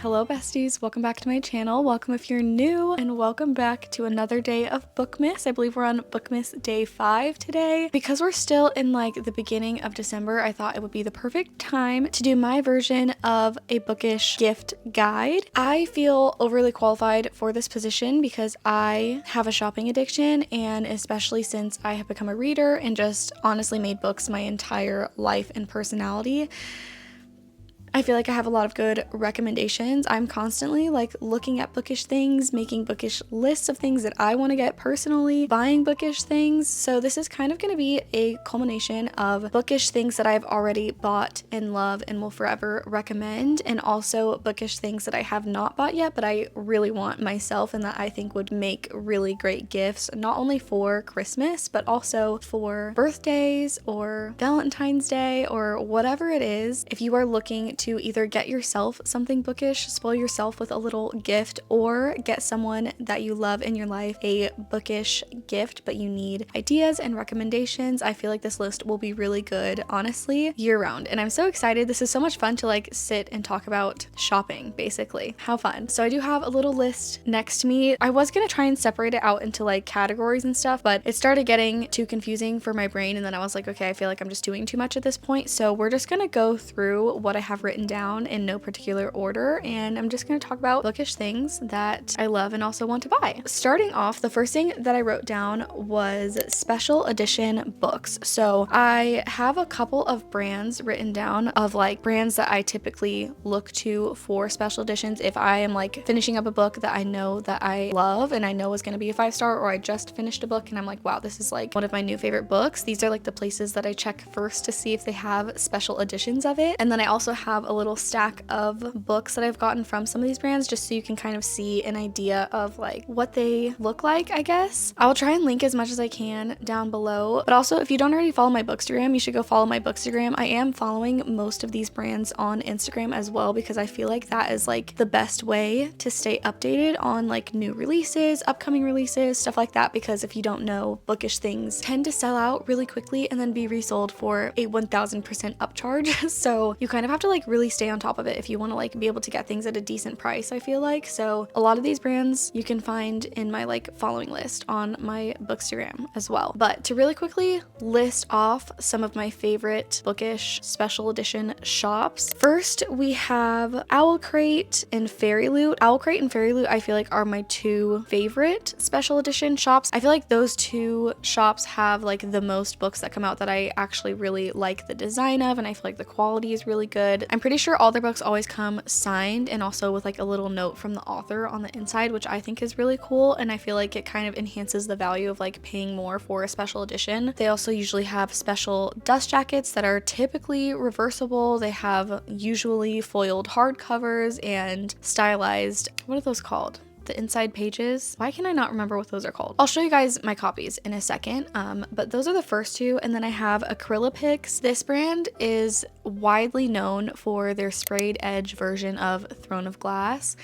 Hello besties, welcome back to my channel. Welcome if you're new, and welcome back to another day of Bookmas. I believe we're on Bookmas day 5 today. Because we're still in like the beginning of December, I thought it would be the perfect time to do my version of a bookish gift guide. I feel overly qualified for this position because I have a shopping addiction, and especially since I have become a reader and just honestly made books my entire life and personality, I feel like I have a lot of good recommendations. I'm constantly like looking at bookish things, making bookish lists of things that I want to get personally, buying bookish things. So this is kind of going to be a culmination of bookish things that I've already bought and love and will forever recommend, and also bookish things that I have not bought yet but I really want myself and that I think would make really great gifts, not only for Christmas but also for birthdays or Valentine's Day or whatever it is. If you are looking to either get yourself something bookish, spoil yourself with a little gift, or get someone that you love in your life a bookish gift, but you need ideas and recommendations, I feel like this list will be really good, honestly, year round. And I'm so excited. This is so much fun to like sit and talk about shopping, basically. How fun. So I do have a little list next to me. I was gonna try and separate it out into like categories and stuff, but it started getting too confusing for my brain, and then I was like, okay, I feel like I'm just doing too much at this point. So we're just gonna go through what I have written down in no particular order, and I'm just going to talk about bookish things that I love and also want to buy. Starting off, the first thing that I wrote down was special edition books. So I have a couple of brands written down of like brands that I typically look to for special editions if I am like finishing up a book that I know that I love and I know is going to be a 5-star, or I just finished a book and I'm like, wow, this is like one of my new favorite books. These are like the places that I check first to see if they have special editions of it. And then I also have a little stack of books that I've gotten from some of these brands just so you can kind of see an idea of like what they look like, I guess. I'll try and link as much as I can down below, but also if you don't already follow my Bookstagram, you should go follow my Bookstagram. I am following most of these brands on Instagram as well because I feel like that is like the best way to stay updated on like new releases, upcoming releases, stuff like that, because if you don't know, bookish things tend to sell out really quickly and then be resold for a 1000% upcharge. So you kind of have to like really stay on top of it if you want to like be able to get things at a decent price, I feel like. So a lot of these brands you can find in my like following list on my Bookstagram as well. But to really quickly list off some of my favorite bookish special edition shops, first we have Owl Crate and Fairy Loot. Owl Crate and Fairy Loot I feel like are my two favorite special edition shops. I feel like those two shops have like the most books that come out that I actually really like the design of, and I feel like the quality is really good. I'm pretty sure all their books always come signed and also with like a little note from the author on the inside, which I think is really cool, and I feel like it kind of enhances the value of like paying more for a special edition. They also usually have special dust jackets that are typically reversible. They have usually foiled hardcovers and stylized, what are those called? The inside pages. Why can I not remember what those are called? I'll show you guys my copies in a second, but those are the first two. And then I have Acrylopix. This brand is widely known for their sprayed edge version of Throne of Glass.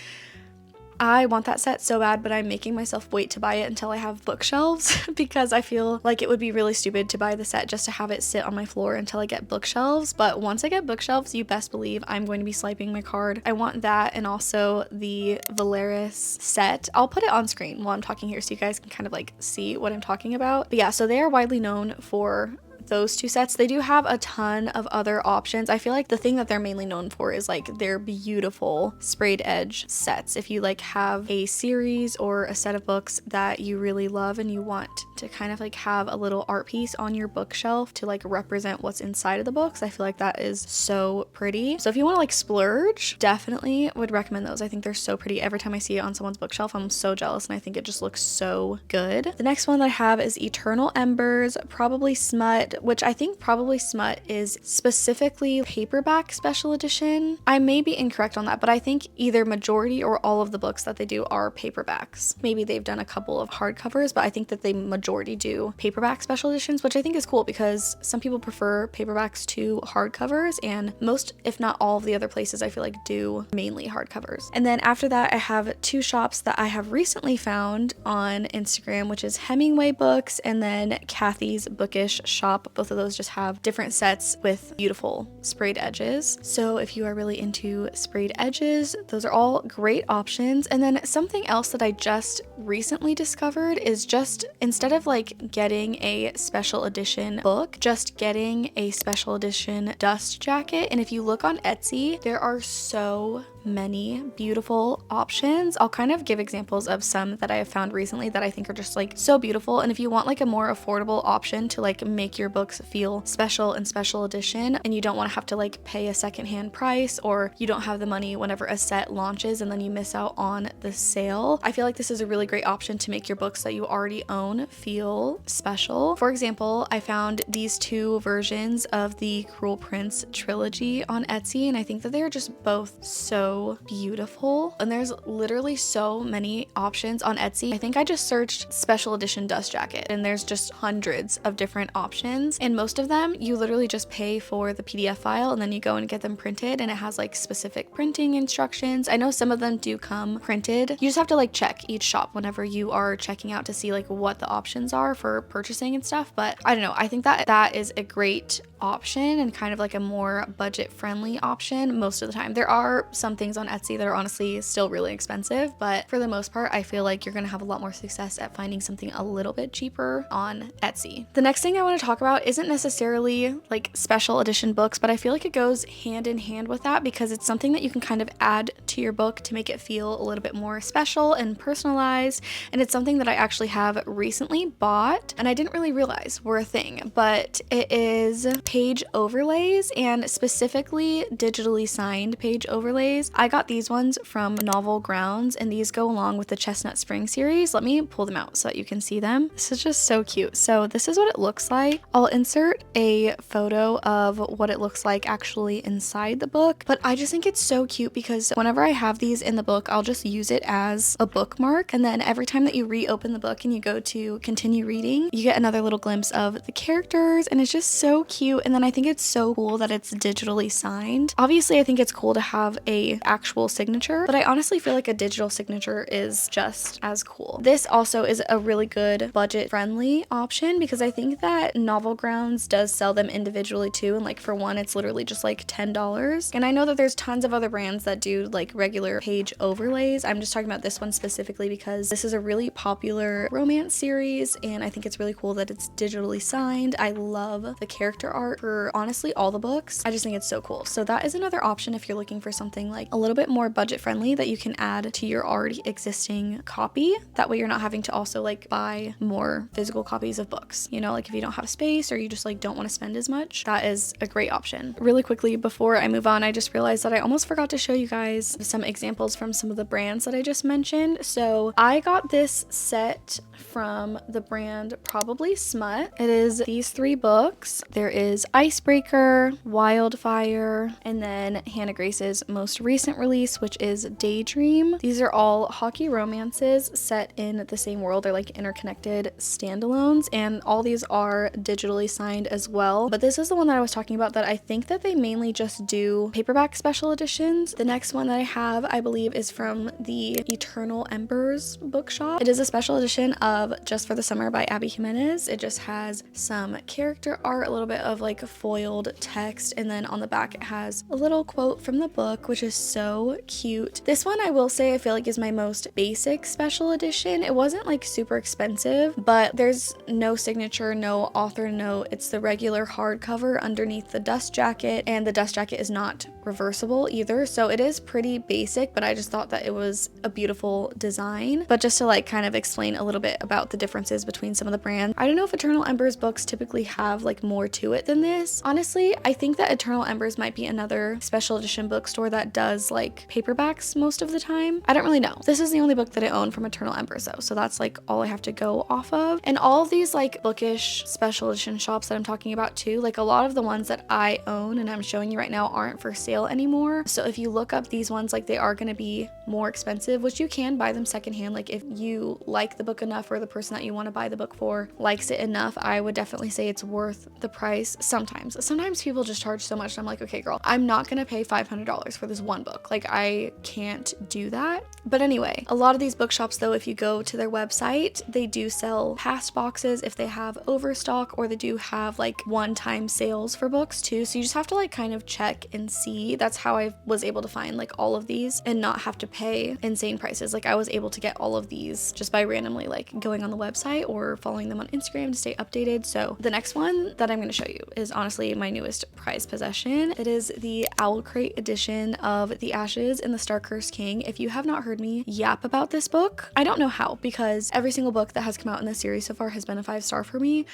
I want that set so bad, but I'm making myself wait to buy it until I have bookshelves because I feel like it would be really stupid to buy the set just to have it sit on my floor until I get bookshelves. But once I get bookshelves, you best believe I'm going to be swiping my card. I want that, and also the Valeris set. I'll put it on screen while I'm talking here so you guys can kind of like see what I'm talking about. But yeah, so they are widely known for those two sets. They do have a ton of other options. I feel like the thing that they're mainly known for is like their beautiful sprayed edge sets. If you like have a series or a set of books that you really love and you want to kind of like have a little art piece on your bookshelf to like represent what's inside of the books, I feel like that is so pretty. So if you want to like splurge, definitely would recommend those. I think they're so pretty. Every time I see it on someone's bookshelf, I'm so jealous, and I think it just looks so good. The next one that I have is Eternal Embers, probably smut, which I think probably smut is specifically paperback special edition. I may be incorrect on that, but I think either majority or all of the books that they do are paperbacks. Maybe they've done a couple of hardcovers, but I think that they majority do paperback special editions, which I think is cool because some people prefer paperbacks to hardcovers, and most, if not all of the other places I feel like do mainly hardcovers. And then after that, I have two shops that I have recently found on Instagram, which is Hemingway Books and then Kathy's Bookish Shop shop. Both of those just have different sets with beautiful sprayed edges. So if you are really into sprayed edges, those are all great options. And then something else that I just recently discovered is just instead of like getting a special edition book, just getting a special edition dust jacket. And if you look on Etsy, there are so many beautiful options. I'll kind of give examples of some that I have found recently that I think are just like so beautiful. And if you want like a more affordable option to like make your books feel special and special edition, and you don't want to have to like pay a secondhand price, or you don't have the money whenever a set launches and then you miss out on the sale, I feel like this is a really great option to make your books that you already own feel special. For example, I found these two versions of the Cruel Prince trilogy on Etsy, and I think that they are just both so beautiful. And there's literally so many options on Etsy. I think I just searched special edition dust jacket and there's just hundreds of different options, and most of them you literally just pay for the PDF file and then you go and get them printed, and it has like specific printing instructions. I know some of them do come printed. You just have to like check each shop whenever you are checking out to see like what the options are for purchasing and stuff. But I don't know, I think that that is a great option and kind of like a more budget friendly option most of the time. There are some things on Etsy that are honestly still really expensive, but for the most part I feel like you're gonna have a lot more success at finding something a little bit cheaper on Etsy. The next thing I want to talk about isn't necessarily like special edition books, but I feel like it goes hand in hand with that because it's something that you can kind of add to your book to make it feel a little bit more special and personalized. And it's something that I actually have recently bought and I didn't really realize were a thing, but it is page overlays, and specifically digitally signed page overlays. I got these ones from Novel Grounds, and these go along with the Chestnut Spring series. Let me pull them out so that you can see them. This is just so cute. So this is what it looks like. I'll insert a photo of what it looks like actually inside the book, but I just think it's so cute because whenever I have these in the book, I'll just use it as a bookmark, and then every time that you reopen the book and you go to continue reading, you get another little glimpse of the characters, and it's just so cute. And then I think it's so cool that it's digitally signed. Obviously, I think it's cool to have a actual signature, but I honestly feel like a digital signature is just as cool. This also is a really good budget friendly option because I think that Novel Grounds does sell them individually too, and like for one it's literally just like $10. And I know that there's tons of other brands that do like regular page overlays. I'm just talking about this one specifically because this is a really popular romance series and I think it's really cool that it's digitally signed. I love the character art for honestly all the books. I just think it's so cool. So that is another option if you're looking for something like a little bit more budget friendly that you can add to your already existing copy. That way you're not having to also like buy more physical copies of books, you know, like if you don't have space or you just like don't want to spend as much. That is a great option. Really quickly before I move on, I just realized that I almost forgot to show you guys some examples from some of the brands that I just mentioned. So I got this set from the brand Probably Smut. It is these three books. There is Icebreaker, Wildfire, and then Hannah Grace's most recent release, which is Daydream. These are all hockey romances set in the same world. They're like interconnected standalones, and all these are digitally signed as well. But this is the one that I was talking about that I think that they mainly just do paperback special editions. The next one that I have, I believe, is from the Eternal Embers bookshop. It is a special edition of Just for the Summer by Abby Jimenez. It just has some character art, a little bit of like foiled text, and then on the back it has a little quote from the book, which is so cute. This one I will say I feel like is my most basic special edition. It wasn't like super expensive, but there's no signature, no author note. It's the regular hardcover underneath the dust jacket, and the dust jacket is not reversible either, so it is pretty basic, but I just thought that it was a beautiful design. But just to like kind of explain a little bit about the differences between some of the brands, I don't know if Eternal Embers books typically have like more to it than this. Honestly, I think that Eternal Embers might be another special edition bookstore that does like paperbacks most of the time. I don't really know. This is the only book that I own from Eternal Embers though, so that's like all I have to go off of. And all of these like bookish special edition shops that I'm talking about too, like a lot of the ones that I own and I'm showing you right now aren't for sale anymore. So if you look up these ones, like they are going to be more expensive, which you can buy them secondhand. Like if you like the book enough or the person that you want to buy the book for likes it enough, I would definitely say it's worth the price. Sometimes people just charge so much and I'm like, okay girl, I'm not gonna pay $500 for this one book. Like I can't do that. But anyway, a lot of these bookshops though, if you go to their website, they do sell past boxes if they have overstock, or they do have like one-time sales for books too, so you just have to like kind of check and see. That's how I was able to find like all of these and not have to pay insane prices. Like I was able to get all of these just by randomly like going on the website or following them on Instagram to stay updated. So the next one that I'm going to show you is honestly my newest prized possession. It is the Owl Crate edition of The Ashes and the Star-Cursed King. If you have not heard me yap about this book, I don't know how, because every single book that has come out in this series so far has been a 5-star for me.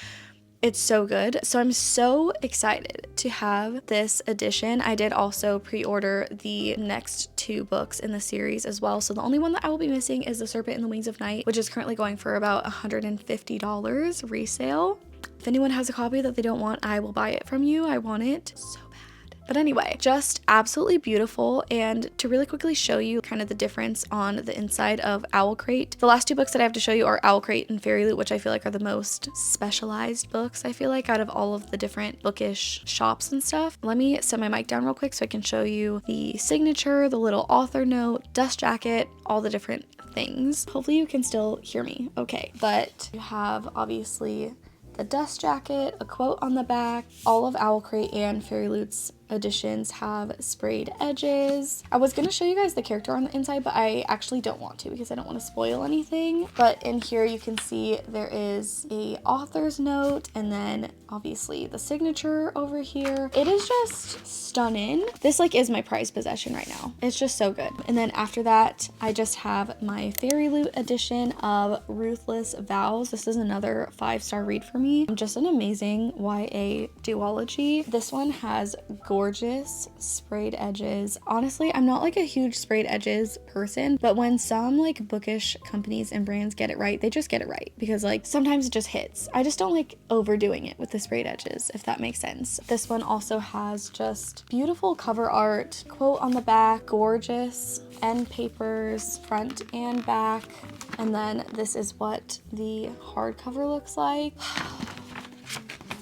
It's so good. So I'm so excited to have this edition. I did also pre-order the next 2 books in the series as well. So the only one that I will be missing is The Serpent and the Wings of Night, which is currently going for about $150 resale. If anyone has a copy that they don't want, I will buy it from you. I want it so bad. But anyway, just absolutely beautiful. And to really quickly show you kind of the difference on the inside of Owl Crate, the last 2 books that I have to show you are Owl Crate and Fairy Loot, which I feel like are the most specialized books, I feel like, out of all of the different bookish shops and stuff. Let me set my mic down real quick so I can show you the signature, the little author note, dust jacket, all the different things. Hopefully you can still hear me okay. But you have obviously the dust jacket, a quote on the back. All of Owl Crate and Fairy Loot's editions have sprayed edges. I was gonna show you guys the character on the inside, but I actually don't want to because I don't want to spoil anything. But in here you can see there is a author's note and then obviously the signature over here. It is just stunning. This like is my prized possession right now. It's just so good. And then after that, I just have my Fairy Loot edition of Ruthless Vows. This is another 5-star read for me. Just an amazing YA duology. This one has gorgeous sprayed edges. Honestly, I'm not like a huge sprayed edges person, but when some like bookish companies and brands get it right, they just get it right, because like sometimes it just hits. I just don't like overdoing it with the sprayed edges, if that makes sense. This one also has just beautiful cover art, quote on the back, gorgeous end papers, front and back. And then this is what the hardcover looks like.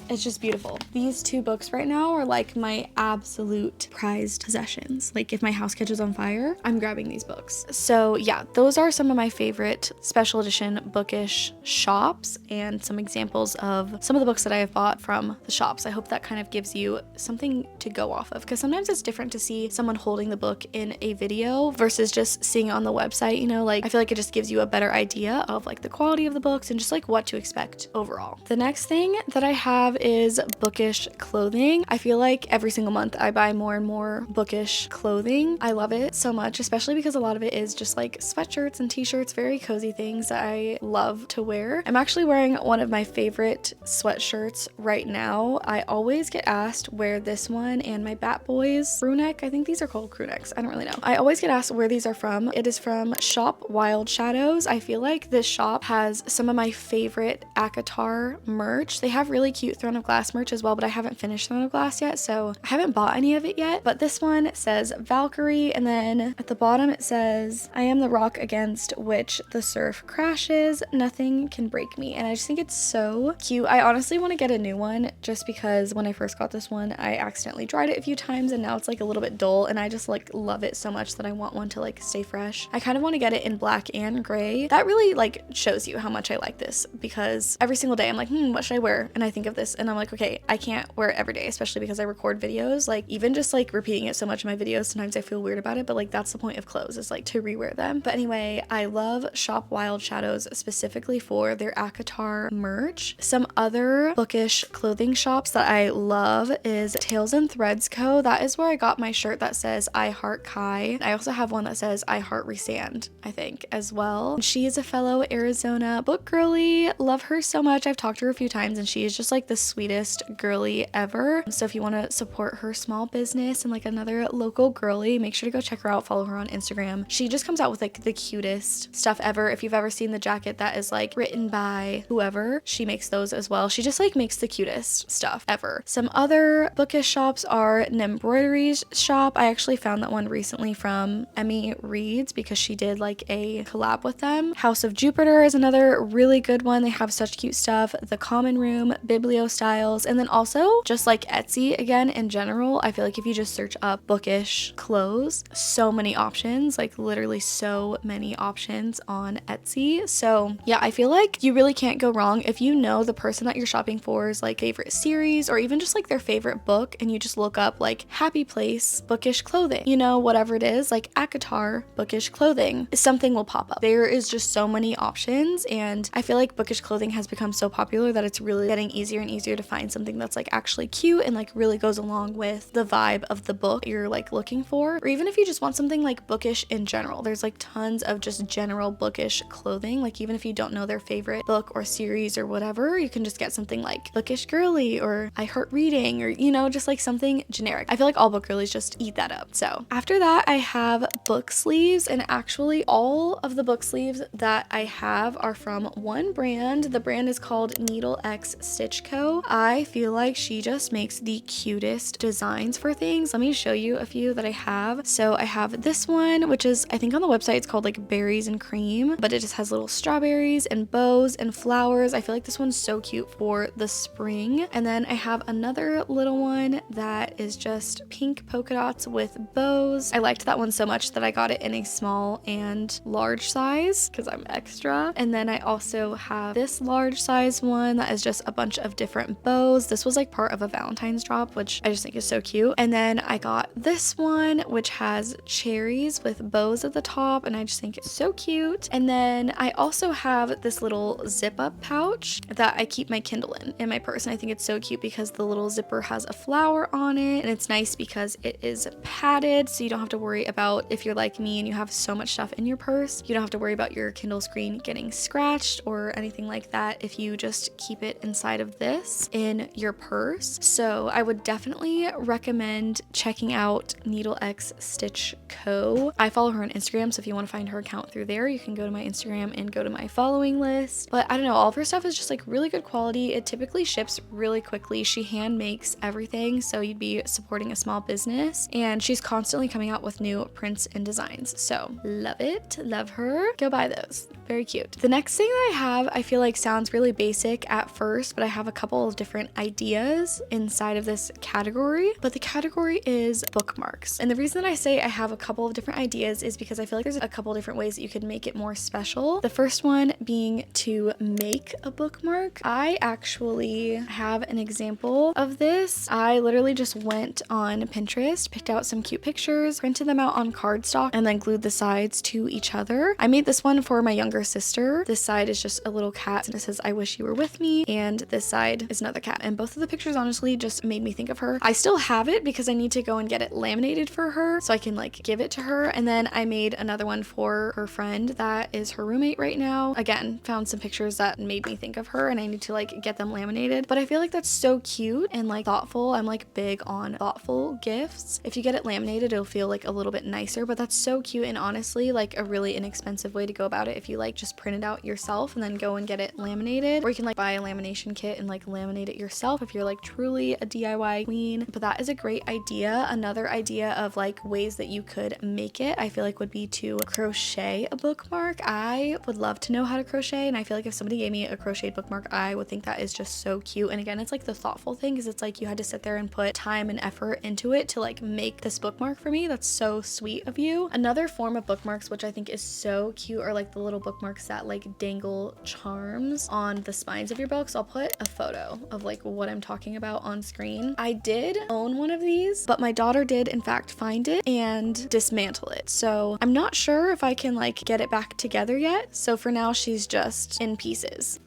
It's just beautiful. These 2 books right now are like my absolute prized possessions. Like if my house catches on fire, I'm grabbing these books. So yeah, those are some of my favorite special edition bookish shops and some examples of some of the books that I have bought from the shops. I hope that kind of gives you something to go off of, because sometimes it's different to see someone holding the book in a video versus just seeing it on the website, you know, like I feel like it just gives you a better idea of like the quality of the books and just like what to expect overall. The next thing that I have is Bookish Clothing. I feel like every single month I buy more and more bookish clothing. I love it so much, especially because a lot of it is just like sweatshirts and t-shirts, very cozy things that I love to wear. I'm actually wearing one of my favorite sweatshirts right now. I always get asked where this one and my Bat Boys crew neck, I think these are called crew necks, I don't really know. I always get asked where these are from. It is from Shop Wild Shadows. I feel like this shop has some of my favorite ACOTAR merch. They have really cute Throne of Glass merch as well, but I haven't finished Throne of Glass yet, so I haven't bought any of it yet. But this one says Valkyrie, and then at the bottom it says, I am the rock against which the surf crashes, nothing can break me. And I just think it's so cute. I honestly want to get a new one just because when I first got this one, I accidentally dried it a few times and now it's like a little bit dull, and I just like love it so much that I want one to like stay fresh. I kind of want to get it in black and gray. That really like shows you how much I like this, because every single day I'm like, what should I wear? And I think of this and I'm like, okay, I can't wear it every day, especially because I record videos. Like even just like repeating it so much in my videos, sometimes I feel weird about it, but like that's the point of clothes, is like to rewear them. But anyway, I love Shop Wild Shadows specifically for their ACOTAR merch. Some other bookish clothing shops that I love is Tails and Threads Co. That is where I got my shirt that says I Heart Kai. I also have one that says I Heart Resand, I think, as well. She is a fellow Arizona book girly. Love her so much. I've talked to her a few times and she is just like the sweetest girly ever. So if you want to support her small business and like another local girly, make sure to go check her out, follow her on Instagram. She just comes out with like the cutest stuff ever. If you've ever seen the jacket that is like written by whoever, she makes those as well. She just like makes the cutest stuff ever. Some other bookish shops are Nembroidery's shop. I actually found that one recently from Emmy Reads because she did like a collab with them. House of Jupiter is another really good one. They have such cute stuff. The Common Room, photo styles. And then also just like Etsy again in general, I feel like if you just search up bookish clothes, so many options, like literally so many options on Etsy. So yeah, I feel like you really can't go wrong if you know the person that you're shopping for is like favorite series or even just like their favorite book, and you just look up like Happy Place bookish clothing, you know, whatever it is, like ACOTAR bookish clothing, something will pop up. There is just so many options, and I feel like bookish clothing has become so popular that it's really getting easier and easier to find something that's like actually cute and like really goes along with the vibe of the book you're like looking for. Or even if you just want something like bookish in general, there's like tons of just general bookish clothing. Like even if you don't know their favorite book or series or whatever, you can just get something like bookish girly or I heart reading, or you know, just like something generic. I feel like all book girlies just eat that up. So after that, I have book sleeves, and actually all of the book sleeves that I have are from one brand. The brand is called Needle X Stitch Co. I feel like she just makes the cutest designs for things. Let me show you a few that I have. So I have this one, which is, I think on the website it's called like berries and cream, but it just has little strawberries and bows and flowers. I feel like this one's so cute for the spring. And then I have another little one that is just pink polka dots with bows. I liked that one so much that I got it in a small and large size because I'm extra. And then I also have this large size one that is just a bunch of different bows. This was like part of a Valentine's drop, which I just think is so cute. And then I got this one, which has cherries with bows at the top, and I just think it's so cute. And then I also have this little zip up pouch that I keep my Kindle in my purse, and I think it's so cute because the little zipper has a flower on it, and it's nice because it is padded, so you don't have to worry about, if you're like me and you have so much stuff in your purse, you don't have to worry about your Kindle screen getting scratched or anything like that if you just keep it inside of this in your purse. So I would definitely recommend checking out Needle X Stitch Co. I follow her on Instagram, so if you want to find her account through there, you can go to my Instagram and go to my following list. But I don't know, all of her stuff is just like really good quality. It typically ships really quickly. She hand makes everything, so you'd be supporting a small business, and she's constantly coming out with new prints and designs. So love it, love her. Go buy those. Very cute. The next thing that I have, I feel like sounds really basic at first, but I have a couple of different ideas inside of this category. But the category is bookmarks. And the reason that I say I have a couple of different ideas is because I feel like there's a couple different ways that you could make it more special. The first one being to make a bookmark. I actually have an example of this. I literally just went on Pinterest, picked out some cute pictures, printed them out on cardstock, and then glued the sides to each other. I made this one for my younger sister. This side is just a little cat and it says, "I wish you were with me," and this side is another cat. And both of the pictures honestly just made me think of her. I still have it because I need to go and get it laminated for her so I can like give it to her. And then I made another one for her friend that is her roommate right now. Again, found some pictures that made me think of her, and I need to like get them laminated. But I feel like that's so cute and like thoughtful. I'm like big on thoughtful gifts. If you get it laminated, it'll feel like a little bit nicer, but that's so cute, and honestly like a really inexpensive way to go about it if you like just print it out yourself and then go and get it laminated. Or you can like buy a lamination kit and like laminate it yourself if you're like truly a DIY queen. But that is a great idea. Another idea of like ways that you could make it, I feel like, would be to crochet a bookmark. I would love to know how to crochet, and I feel like if somebody gave me a crocheted bookmark, I would think that is just so cute. And again, it's like the thoughtful thing, because it's like you had to sit there and put time and effort into it to like make this bookmark for me. That's so sweet of you. Another form of bookmarks which I think is so cute are like the little bookmarks that like dangle charms on the spines of your books. I'll put a photo of like what I'm talking about on screen. I did own one of these, but my daughter did in fact find it and dismantle it. So I'm not sure if I can like get it back together yet. So for now, she's just in pieces.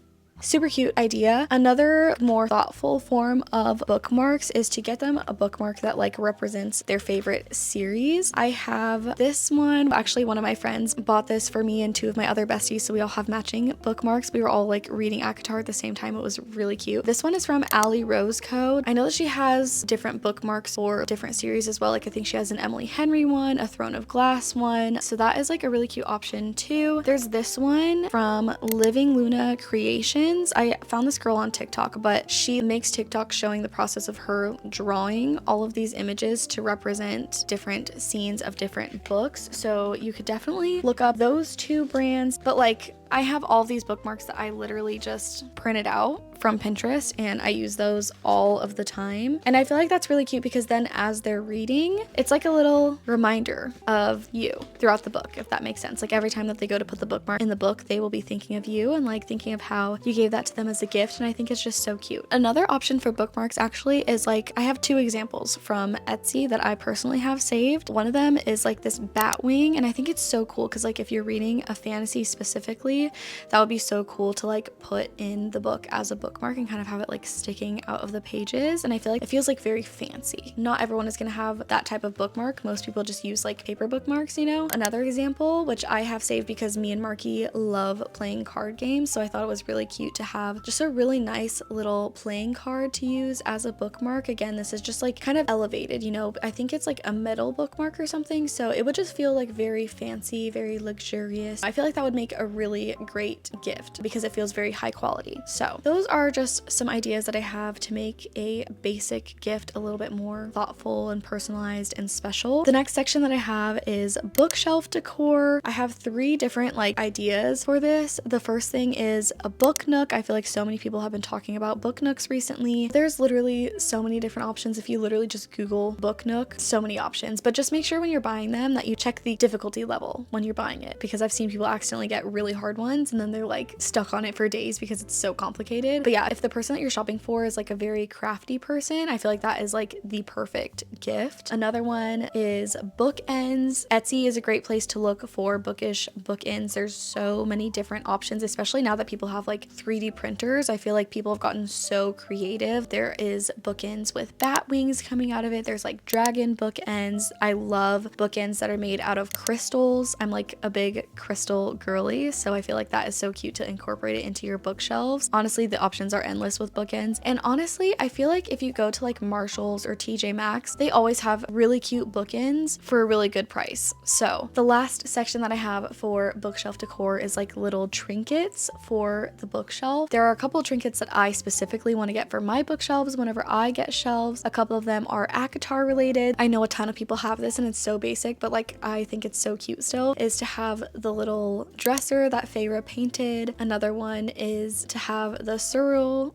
Super cute idea. Another more thoughtful form of bookmarks is to get them a bookmark that like represents their favorite series. I have this one. Actually, one of my friends bought this for me and two of my other besties, so we all have matching bookmarks. We were all like reading ACOTAR at the same time. It was really cute. This one is from Allie Rose Code. I know that she has different bookmarks for different series as well. Like I think she has an Emily Henry one, a Throne of Glass one. So that is like a really cute option too. There's this one from Living Luna Creations. I found this girl on TikTok, but she makes TikTok showing the process of her drawing all of these images to represent different scenes of different books. So you could definitely look up those two brands. But like I have all these bookmarks that I literally just printed out from Pinterest, and I use those all of the time. And I feel like that's really cute because then as they're reading, it's like a little reminder of you throughout the book, if that makes sense. Like every time that they go to put the bookmark in the book, they will be thinking of you and like thinking of how you gave that to them as a gift. And I think it's just so cute. Another option for bookmarks actually is like, I have two examples from Etsy that I personally have saved. One of them is like this bat wing, and I think it's so cool because like if you're reading a fantasy specifically, that would be so cool to like put in the book as a bookmark and kind of have it like sticking out of the pages. And I feel like it feels like very fancy. Not everyone is gonna have that type of bookmark. Most people just use like paper bookmarks, you know. Another example, which I have saved because me and Marky love playing card games, so I thought it was really cute to have just a really nice little playing card to use as a bookmark. Again, this is just like kind of elevated, you know. I think it's like a metal bookmark or something, so it would just feel like very fancy, very luxurious. I feel like that would make a really great gift because it feels very high quality. So those are just some ideas that I have to make a basic gift a little bit more thoughtful and personalized and special. The next section that I have is bookshelf decor. I have 3 different like ideas for this. The first thing is a book nook. I feel like so many people have been talking about book nooks recently. There's literally so many different options. If you literally just Google book nook, so many options, but just make sure when you're buying them that you check the difficulty level when you're buying it, because I've seen people accidentally get really hard ones and then they're like stuck on it for days because it's so complicated. But yeah, if the person that you're shopping for is like a very crafty person, I feel like that is like the perfect gift. Another one is bookends. Etsy is a great place to look for bookish bookends. There's so many different options, especially now that people have like 3D printers. I feel like people have gotten so creative. There is bookends with bat wings coming out of it. There's like dragon bookends. I love bookends that are made out of crystals. I'm like a big crystal girly, so I feel like that is so cute to incorporate it into your bookshelves. Honestly, the options are endless with bookends. And honestly, I feel like if you go to like Marshalls or TJ Maxx, they always have really cute bookends for a really good price. So the last section that I have for bookshelf decor is like little trinkets for the bookshelf. There are a couple trinkets that I specifically want to get for my bookshelves whenever I get shelves. A couple of them are ACOTAR related. I know a ton of people have this and it's so basic, but like I think it's so cute still, is to have the little dresser that Feyre painted. Another one is to have the surreal,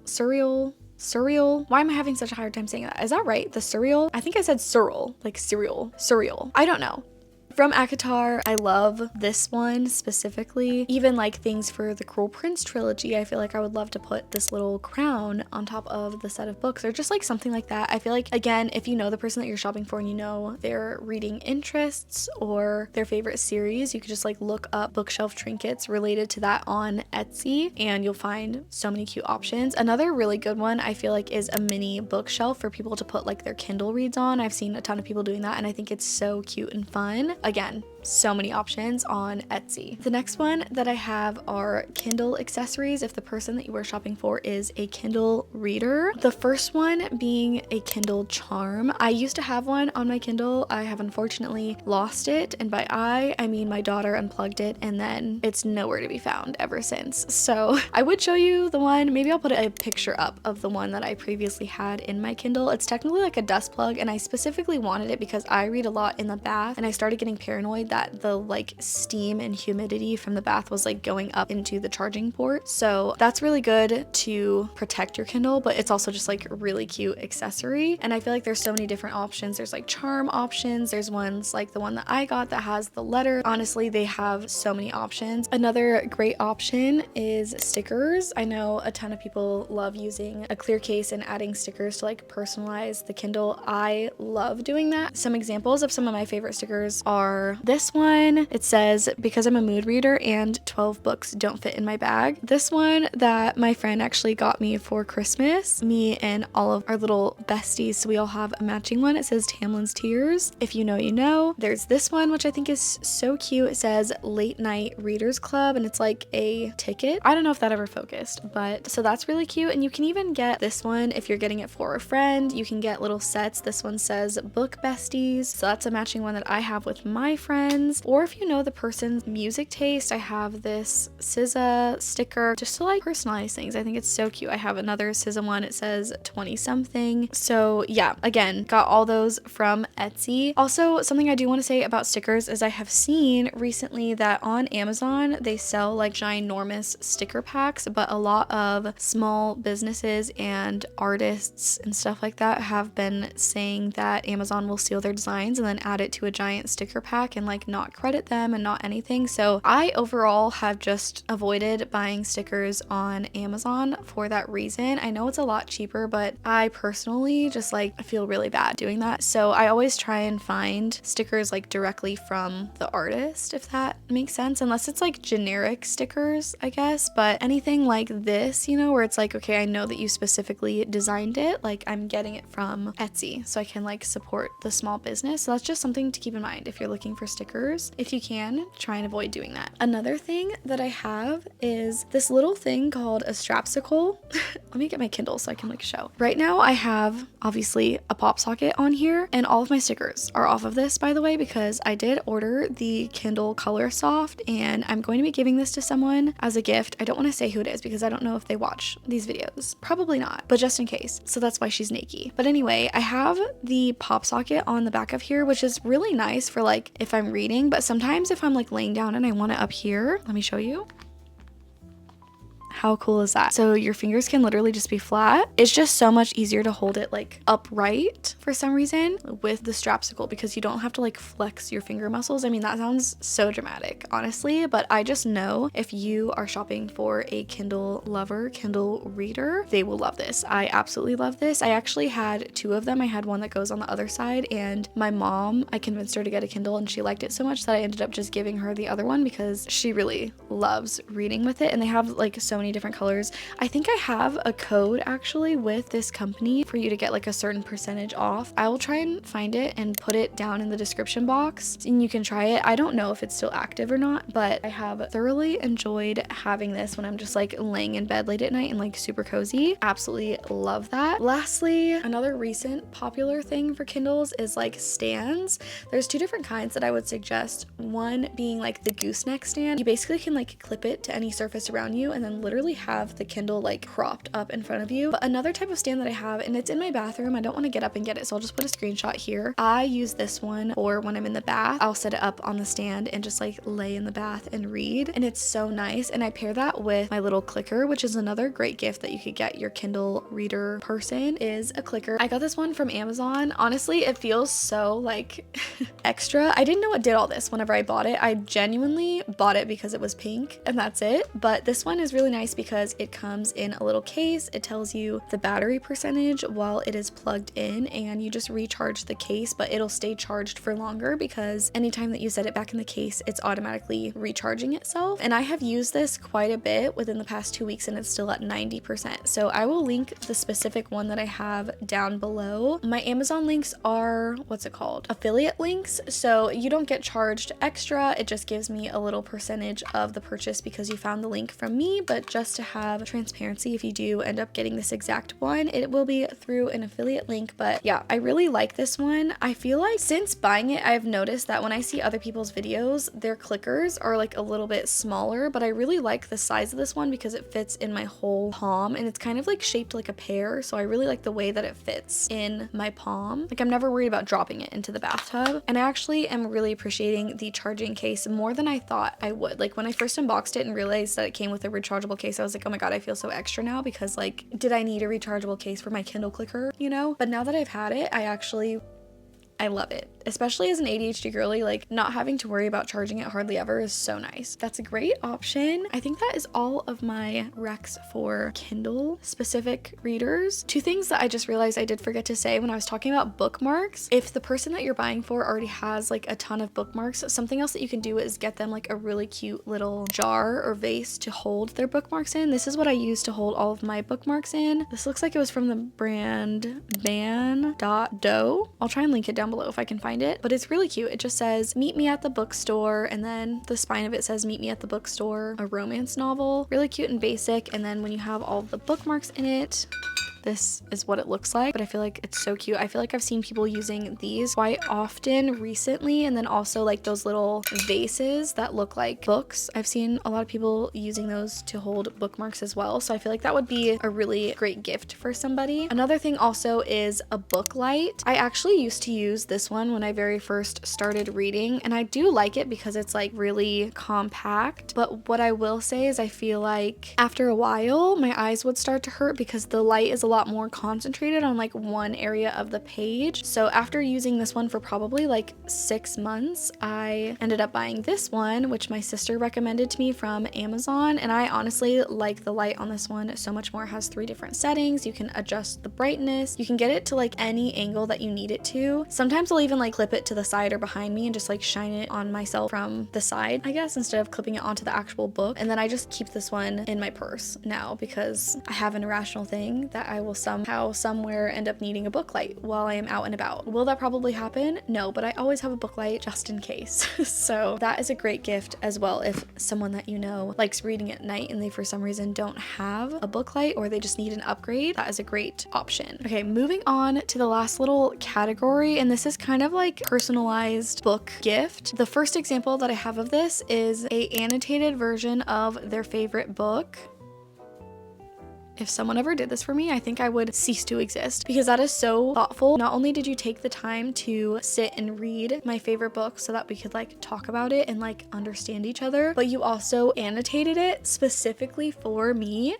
why am I having such a hard time saying that? Is that right? The surreal? I think I said surreal, like surreal. I don't know. From ACOTAR, I love this one specifically. Even like things for the Cruel Prince trilogy, I feel like I would love to put this little crown on top of the set of books or just like something like that. I feel like, again, if you know the person that you're shopping for and you know their reading interests or their favorite series, you could just like look up bookshelf trinkets related to that on Etsy and you'll find so many cute options. Another really good one I feel like is a mini bookshelf for people to put like their Kindle reads on. I've seen a ton of people doing that and I think it's so cute and fun. Again, so many options on Etsy. The next one that I have are Kindle accessories if the person that you are shopping for is a Kindle reader. The first one being a Kindle charm. I used to have one on my Kindle. I have unfortunately lost it, and by I mean my daughter unplugged it and then it's nowhere to be found ever since. So I would show you the one, maybe I'll put a picture up of the one that I previously had in my Kindle. It's technically like a dust plug and I specifically wanted it because I read a lot in the bath and I started getting paranoid that the like steam and humidity from the bath was like going up into the charging port. So that's really good to protect your Kindle, but it's also just like a really cute accessory. And I feel like there's so many different options. There's like charm options. There's ones like the one that I got that has the letter. Honestly, they have so many options. Another great option is stickers. I know a ton of people love using a clear case and adding stickers to like personalize the Kindle. I love doing that. Some examples of some of my favorite stickers are this one. It says, because I'm a mood reader and 12 books don't fit in my bag. This one that my friend actually got me for Christmas, me and all of our little besties, so we all have a matching one. It says Tamlin's Tears. If you know, you know. There's this one, which I think is so cute. It says Late Night Readers Club, and it's like a ticket. I don't know if that ever focused, but so that's really cute. And you can even get this one if you're getting it for a friend. You can get little sets. This one says Book Besties, so that's a matching one that I have with my friends, or if you know the person's music taste, I have this SZA sticker just to like personalize things. I think it's so cute. I have another SZA one. It says 20 something. So yeah, again, got all those from Etsy. Also, something I do want to say about stickers is I have seen recently that on Amazon they sell like ginormous sticker packs, but a lot of small businesses and artists and stuff like that have been saying that Amazon will steal their designs and then add it to a giant sticker pack and like not credit them and not anything. So I overall have just avoided buying stickers on Amazon for that reason. I know it's a lot cheaper, but I personally just like feel really bad doing that. So I always try and find stickers like directly from the artist, if that makes sense, unless it's like generic stickers, I guess. But anything like this, you know, where it's like, okay, I know that you specifically designed it, like I'm getting it from Etsy, so I can like support the small business. So that's just something to keep in mind if you're looking for stickers. If you can, try and avoid doing that. Another thing that I have is this little thing called a strapsicle. Let me get my Kindle so I can like show. Right now I have obviously a pop socket on here, and all of my stickers are off of this, by the way, because I did order the Kindle Color Soft and I'm going to be giving this to someone as a gift. I don't want to say who it is because I don't know if they watch these videos. Probably not, but just in case. So that's why she's naked. But anyway, I have the pop socket on the back of here, which is really nice for like if I'm reading, but sometimes if I'm like laying down and I want it up here, let me show you. How cool is that? So your fingers can literally just be flat. It's just so much easier to hold it like upright for some reason with the strapsicle because you don't have to like flex your finger muscles. I mean, that sounds so dramatic, honestly, but I just know if you are shopping for a Kindle lover, Kindle reader, they will love this. I absolutely love this. I actually had two of them. I had one that goes on the other side, and my mom, I convinced her to get a Kindle and she liked it so much that I ended up just giving her the other one because she really loves reading with it, and they have like so many different colors. I think I have a code actually with this company for you to get like a certain percentage off. I will try and find it and put it down in the description box and you can try it. I don't know if it's still active or not, but I have thoroughly enjoyed having this when I'm just like laying in bed late at night and like super cozy. Absolutely love that. Lastly, another recent popular thing for Kindles is like stands. There's two different kinds that I would suggest. One being like the gooseneck stand. You basically can like clip it to any surface around you and then literally have the Kindle like propped up in front of you. But another type of stand that I have, and it's in my bathroom, I don't want to get up and get it, so I'll just put a screenshot here. I use this one for when I'm in the bath. I'll set it up on the stand and just like lay in the bath and read, and it's so nice. And I pair that with my little clicker, which is another great gift that you could get your Kindle reader person, is a clicker. I got this one from Amazon. Honestly, it feels so like extra. I didn't know it did all this whenever I bought it. I genuinely bought it because it was pink and that's it. But this one is really nice because it comes in a little case. It tells you the battery percentage while it is plugged in, and you just recharge the case, but it'll stay charged for longer because anytime that you set it back in the case, it's automatically recharging itself. And I have used this quite a bit within the past 2 weeks and it's still at 90%. So I will link the specific one that I have down below. My Amazon links are, what's it called? Affiliate links. So you don't get charged extra. It just gives me a little percentage of the purchase because you found the link from me, but just to have transparency, if you do end up getting this exact one, it will be through an affiliate link. But yeah, I really like this one. I feel like since buying it, I've noticed that when I see other people's videos, their clickers are like a little bit smaller, but I really like the size of this one because it fits in my whole palm and it's kind of like shaped like a pear. So I really like the way that it fits in my palm. Like I'm never worried about dropping it into the bathtub. And I actually am really appreciating the charging case more than I thought I would. Like when I first unboxed it and realized that it came with a rechargeable case, I was like, oh my god, I feel so extra now because like, did I need a rechargeable case for my Kindle clicker, you know? But now that I've had it, I love it. Especially as an ADHD girly, like not having to worry about charging it hardly ever is so nice. That's a great option. I think that is all of my recs for Kindle specific readers. Two things that I just realized I did forget to say when I was talking about bookmarks. If the person that you're buying for already has like a ton of bookmarks, something else that you can do is get them like a really cute little jar or vase to hold their bookmarks in. This is what I use to hold all of my bookmarks in. This looks like it was from the brand ban.do. I'll try and link it down below if I can find it, but it's really cute. It just says meet me at the bookstore, and then the spine of it says meet me at the bookstore, a romance novel. Really cute and basic. And then when you have all the bookmarks in it, this is what it looks like, but I feel like it's so cute. I feel like I've seen people using these quite often recently, and then also like those little vases that look like books. I've seen a lot of people using those to hold bookmarks as well, so I feel like that would be a really great gift for somebody. Another thing also is a book light. I actually used to use this one when I very first started reading, and I do like it because it's like really compact, but what I will say is I feel like after a while my eyes would start to hurt because the light is a lot more concentrated on like one area of the page. So after using this one for probably like 6 months, I ended up buying this one, which my sister recommended to me from Amazon, and I honestly like the light on this one so much more. It has 3 different settings. You can adjust the brightness, you can get it to like any angle that you need it to. Sometimes I'll even like clip it to the side or behind me and just like shine it on myself from the side, I guess, instead of clipping it onto the actual book. And then I just keep this one in my purse now because I have an irrational thing that I will somehow somewhere end up needing a book light while I am out and about. Will that probably happen? No, but I always have a book light just in case. So that is a great gift as well if someone that you know likes reading at night and they for some reason don't have a book light or they just need an upgrade. That is a great option. Okay, moving on to the last little category, and this is kind of like personalized book gift. The first example that I have of this is a annotated version of their favorite book. If someone ever did this for me, I think I would cease to exist because that is so thoughtful. Not only did you take the time to sit and read my favorite book so that we could like talk about it and like understand each other, but you also annotated it specifically for me.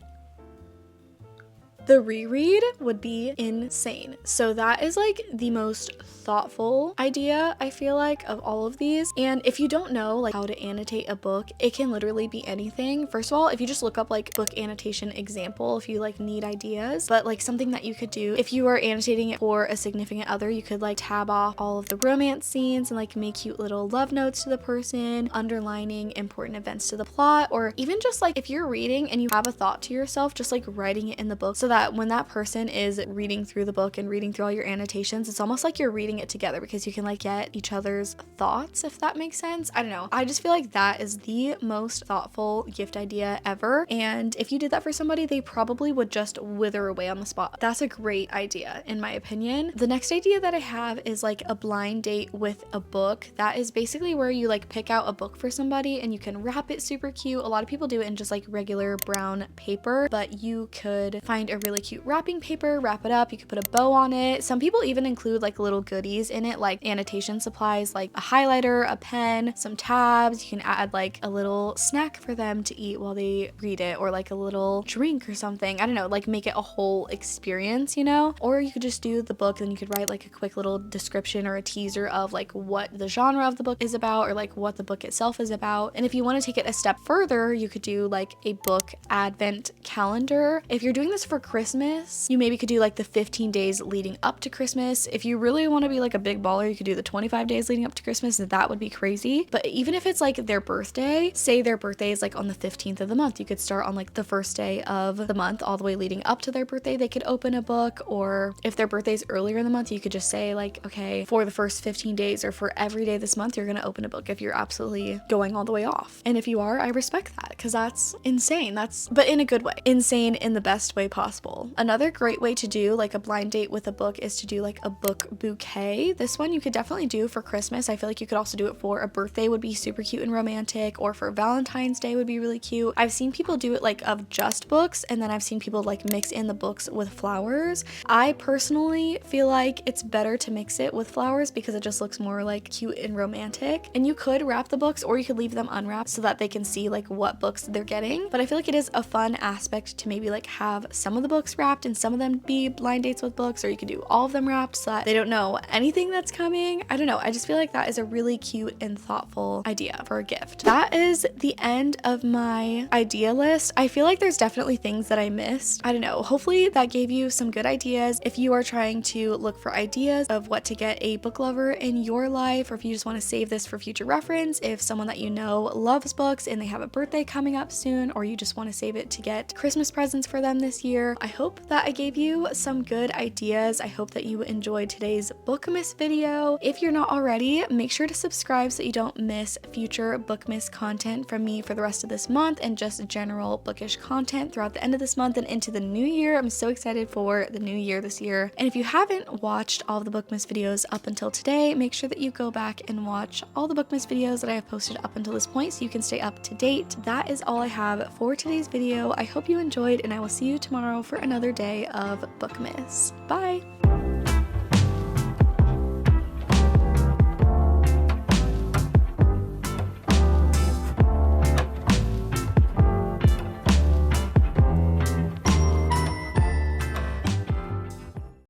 The reread would be insane. So that is like the most thoughtful idea, I feel like, of all of these. And if you don't know like how to annotate a book, it can literally be anything. First of all, if you just look up like book annotation example, if you like need ideas, but like something that you could do if you are annotating it for a significant other, you could like tab off all of the romance scenes and like make cute little love notes to the person, underlining important events to the plot, or even just like if you're reading and you have a thought to yourself, just like writing it in the book so that when that person is reading through the book and reading through all your annotations, it's almost like you're reading it together because you can like get each other's thoughts, if that makes sense. I don't know. I just feel like that is the most thoughtful gift idea ever. And if you did that for somebody, they probably would just wither away on the spot. That's a great idea, in my opinion. The next idea that I have is like a blind date with a book. That is basically where you like pick out a book for somebody and you can wrap it super cute. A lot of people do it in just like regular brown paper, but you could find a really cute wrapping paper, wrap it up, you could put a bow on it. Some people even include like little goodies in it, like annotation supplies, like a highlighter, a pen, some tabs. You can add like a little snack for them to eat while they read it, or like a little drink or something. I don't know, like make it a whole experience, you know? Or you could just do the book and you could write like a quick little description or a teaser of like what the genre of the book is about or like what the book itself is about. And if you want to take it a step further, you could do like a book advent calendar. If you're doing this for Christmas, you maybe could do like the 15 days leading up to Christmas. If you really want to be like a big baller, you could do the 25 days leading up to Christmas. That would be crazy. But even if it's like their birthday, say their birthday is like on the 15th of the month, you could start on like the first day of the month all the way leading up to their birthday. They could open a book, or if their birthday is earlier in the month, you could just say like, okay, for the first 15 days or for every day this month, you're going to open a book if you're absolutely going all the way off. And if you are, I respect that because that's insane. But in a good way. Insane in the best way possible. Another great way to do like a blind date with a book is to do like a book bouquet. This one you could definitely do for Christmas. I feel like you could also do it for a birthday, would be super cute and romantic, or for Valentine's Day would be really cute. I've seen people do it like of just books, and then I've seen people like mix in the books with flowers. I personally feel like it's better to mix it with flowers because it just looks more like cute and romantic. And you could wrap the books or you could leave them unwrapped so that they can see like what books they're getting. But I feel like it is a fun aspect to maybe like have some of the books wrapped and some of them be blind dates with books, or you could do all of them wrapped so that they don't know anything that's coming. I don't know. I just feel like that is a really cute and thoughtful idea for a gift. That is the end of my idea list. I feel like there's definitely things that I missed. I don't know. Hopefully that gave you some good ideas. If you are trying to look for ideas of what to get a book lover in your life, or if you just want to save this for future reference, if someone that you know loves books and they have a birthday coming up soon, or you just want to save it to get Christmas presents for them this year, more. I hope that I gave you some good ideas. I hope that you enjoyed today's Bookmas video. If you're not already, make sure to subscribe so you don't miss future Bookmas content from me for the rest of this month and just general bookish content throughout the end of this month and into the new year. I'm so excited for the new year this year. And if you haven't watched all of the Bookmas videos up until today, make sure that you go back and watch all the Bookmas videos that I have posted up until this point so you can stay up to date. That is all I have for today's video. I hope you enjoyed, and I will see you tomorrow for another day of Bookmas. Bye!